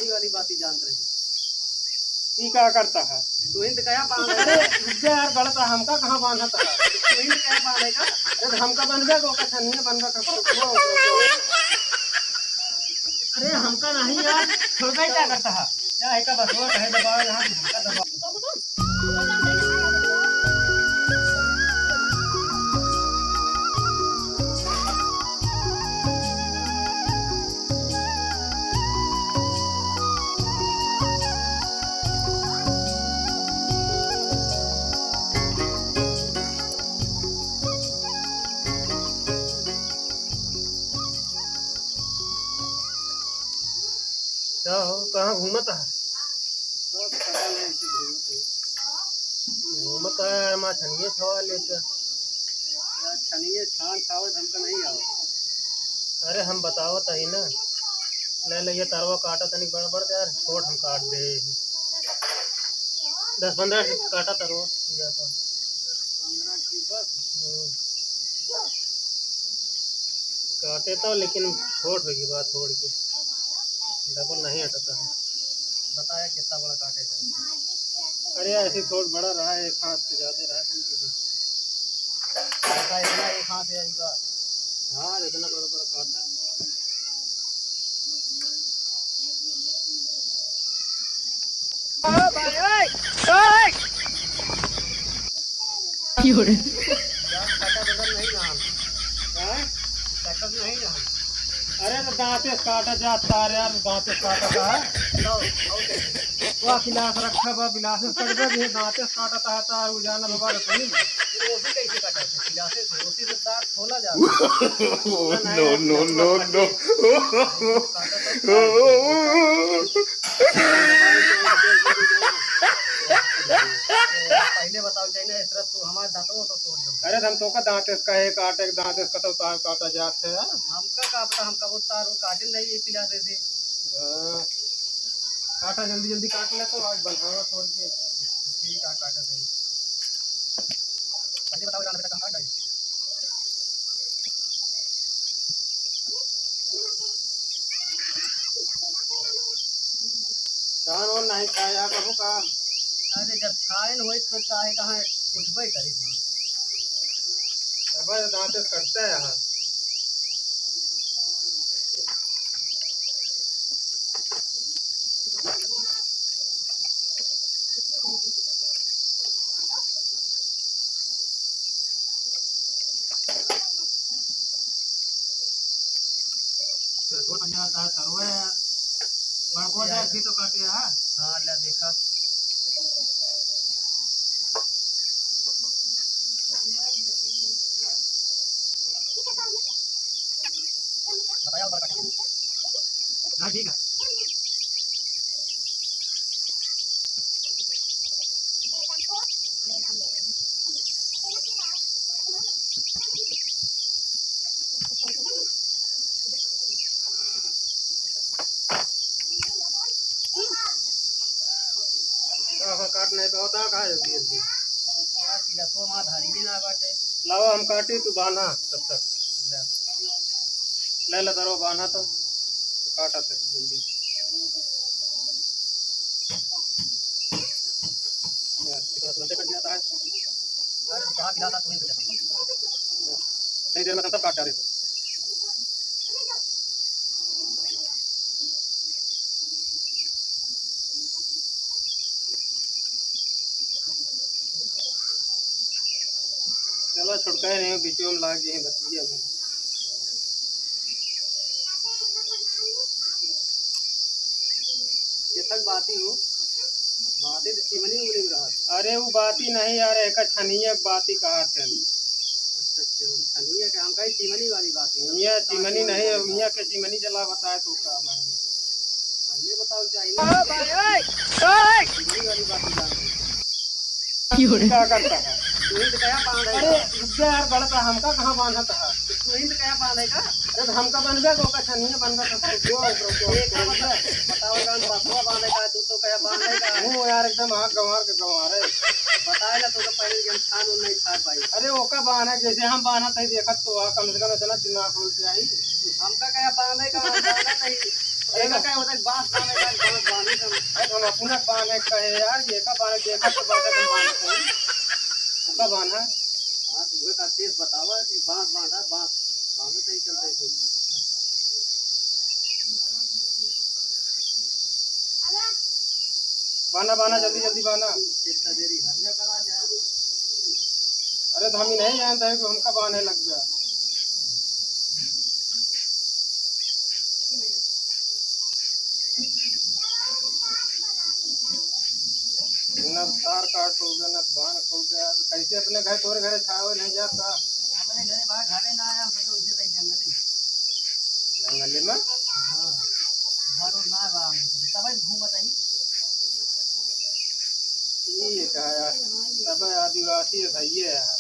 Chimney वाली बात ही जानते रहे। ये क्या करता है? तू हिंद कया बांध अरे यार गलत है, हमका कहाँ बांधा था? तू हिंद कया बांधेगा? अरे हमका बन गया गोका छनिया बनवा का अरे हमका नहीं यार, छोटा क्या करता है? क्या है का बसवा कहे दबा यहाँ हमका दबा। क्या हो, कहाँ घूमता है? घूमता है माँ छनिए छवा लेकर। छनिए छान छावत हमका नहीं आओ। अरे हम बताओ तही ना, ले ले ये तरवा काटा तनिक बड़ यार, छोड़ हम काट दे 10-15 काटा तरवा या तो 15 ठीक बस। काटे तो लेकिन छोट होगी बात, छोड़ के डबल नहीं हटता है। बताया कितना बड़ा काटेगा? अरे ऐसे थोड़ा बड़ा रहा है, एक हाथ से ज्यादा रहा है। इतना एक हाथ है आएगा। हाँ इतना बड़ा बड़ा काटा। काटा बदल नहीं ना काटा नहीं ना। अरे तो दांते काटा जाता है यार, दांते काटा का है वो गिलास रखा बा, गिलास कट गया भी दांते काटा है तार उजाना बाबा रखनी। ओसी कैसे काटा है? गिलासे से ओसी से दांत खोला जाता है। No, no, no, पहले बताओ चाहिए ना, इस तरह तू हमारे दांतों को तोड़ दो। अरे हम तो का दांते का है काटे, दांते का तो तार काटा जाते है। हमका का पता, हमका वो तार वो काटे नहीं ये पिलासे से। काटा जल्दी जल्दी काट ले तो आज बनावा छोड़ के। ठीक है काटा नहीं। पहले बताओ जाना बेटा कहाँ काटा है? जान और नहीं खाया कबू का। अरे जब छायन होई तो चाहे कहाँ उठबे करी था। अब दांते कटते है यहाँ। तो जाता है सरवे बड़को जाए फिर तो काटे है। हाँ ले देखा बताया ऊपर काटे ना। ठीक है काट नहीं पे होता कहा जल्दी जल्दी। यार पिला तो मां धारी भी ना काटे। लाओ हम काटी तू बाना तब तक। ले ले तरो बाना तो काटा से जल्दी यार तुरंत कट जाता है। अरे कहाँ पिलाता तुम्हें तो सही देर में तब काट डाले। चलो छुटका ही नहीं, बीच में लाग गए बतिया में। ये तक बाती हो बातें तो चिमनी उमनी में रहा। अरे वो बात ही नहीं यार, एक छनिया बात ही कहा थे। अच्छा छनिया के हम कहीं चिमनी वाली बात है। मियाँ चिमनी नहीं है, मियाँ के चिमनी जला बताए तो का भाई पहले बताओ चाहिए चिमनी वाली बात जान क्या करता है? तू हिंद कया बांधेगा? अरे यार गलत है, हमका कहाँ बांधा था? तू हिंद कया बांधेगा? अरे हमका बन गया गोका छनिया बनवा का एक का मतलब बताओ जान बसवा बांधेगा तू तो कया बांधेगा? वो यार एकदम आँख गंवार के गंवार है। बताए ना तो पहले हम छान और नहीं छान पाई। अरे ओका बांधा जैसे हम बांधा था देखत तो कम से कम इतना दिमाग हो जाए। हमका कया बांधेगा? हम बांधा नहीं एका काय होता बांस बांधे का बांस बांधे का अरे हम अपना बांधे कहे यार ये का बांधे देखा तो बांधे का बांधे का बांधा हां तुम्हें का चीज बतावा कि बांस बांधा बांस बांधे तो ही चलते थे बांधा बांधा जल्दी जल्दी बांधा इतना देरी हरिया करा जा अरे तो हम ही नहीं जानते हैं कि हमका बांधे लग गया न तार काट हो गया न बांध हो गया कैसे अपने घर तोरे घर छावे नहीं जाता हमारे घरे बाहर घरे ना आया हम सब उसे तक जंगल जंगल में हां घर और ना बा हम तब घूमत आई ये क्या है यार सब आदिवासी है सही है यार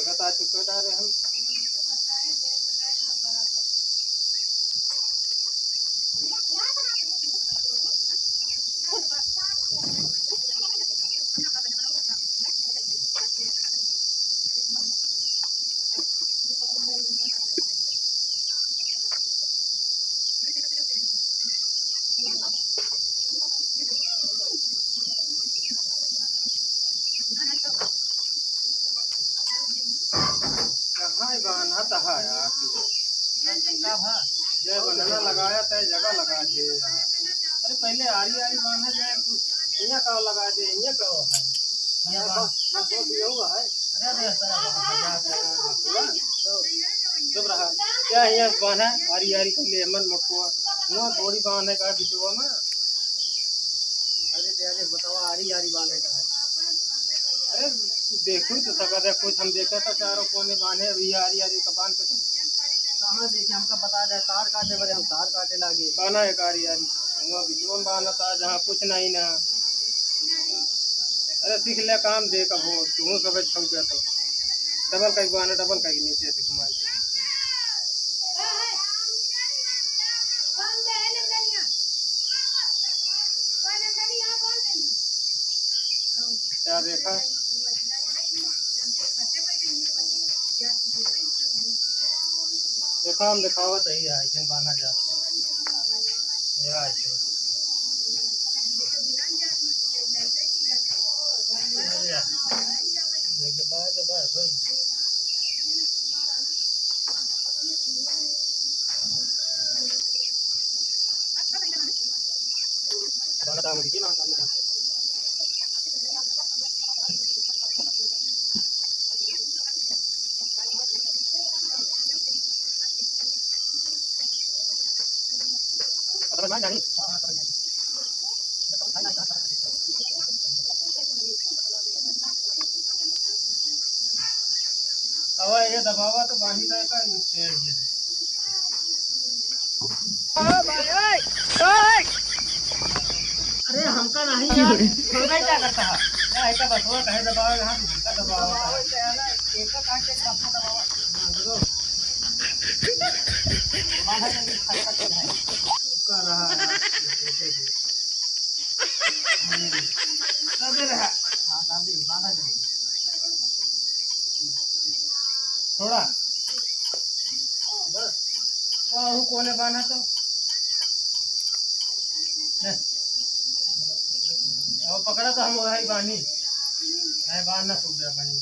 बता चुके डारे हम कहाँ ही बांधा था यार का भा जय बनाना लगाया था जगह लगा दे यहाँ अरे पहले आरी आरी बांधा जाए तू यहाँ कहाँ लगा दे यहाँ कहाँ है ये बस वो दिया हुआ है अरे जब रहा क्या यहाँ बांधा आरी आरी के लिए मन मटुआ वहाँ थोड़ी बांधे का बिचुआ में अरे दे बतावा आरी आरी बांधे का है अरे देखो तो सका था कुछ हम देखा था चारों कोने बांधे अभी आरी आरी का बांध के तो कहाँ देखे हमका बता दे तार काटे बड़े हम तार काटे लागे बांधा एक आरी आरी वहाँ बिचुआ में बांधा था जहाँ कुछ नहीं ना अरे सीख ले काम दे कब हो तू सब छुप गया तो डबल का बांधा डबल का नीचे से घुमा क्या देखा देखा हम दिखावा तो ही है ऐसे बांधा जा ऐसे बस वही बांधा हम कितना अब जानी अब ये दबावा तो बाही का पेड़ ये अरे हमका नहीं यार छोटा क्या करता है क्या ऐसा बसवा कहे दबावा यहाँ दूसरा दबावा एक का काटे का दबावा बांधा जल्दी खटखट है कर रहा है तब रहा हां दादी बांधा जल्दी थोड़ा बस वो कोने बांधा तो अब पकड़ा तो हम वही बानी है बांधना सूख गया बानी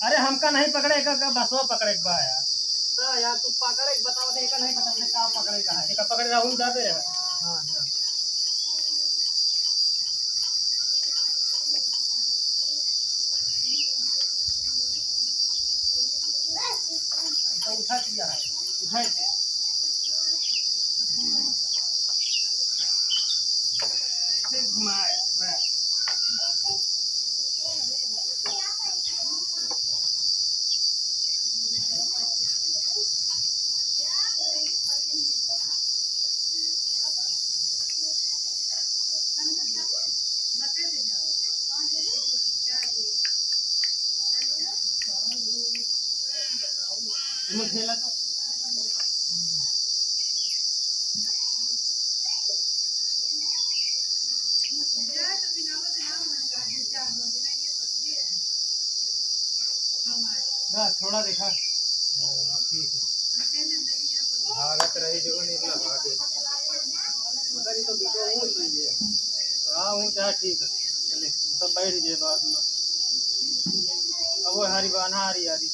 अरे हमका नहीं पकड़े का बसवा पकड़े के बा यार तो यार तू पकड़ एक बताओ तो एक नहीं पता मुझे का पकड़ेगा है एक पकड़े राहुल जाते रहे हां हां तो उठा दिया है उठाए घुमाए मुझे खेला तो बस थोड़ा देखा ठीक है भागत रही जो नहीं लगा दे मगर ये तो वीडियो ऊँच रही है हाँ वो चाहे ठीक है चले सब बैठ जाए बाद में अब वो हरी बाना आ रही